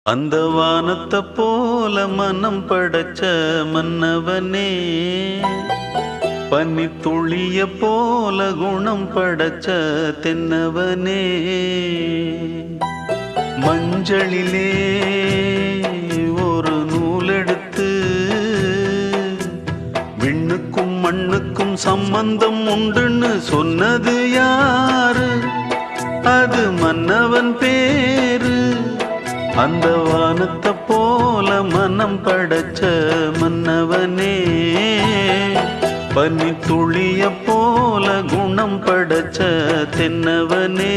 அந்த வானத்தை போல மனம் படைச்ச மன்னவனே, பனித்துளிய போல குணம் படைச்ச தென்னவனே, மஞ்சளிலே ஒரு நூலெடுத்து விண்ணுக்கும் மண்ணுக்கும் சம்பந்தம் உண்டுன்னு சொன்னது யாரு? அது மன்னவன் பேரு. அந்த வானத்தை போல மனம் படைச்ச மன்னவனே, பனித்துளிய போல குணம் படைச்ச தென்னவனே.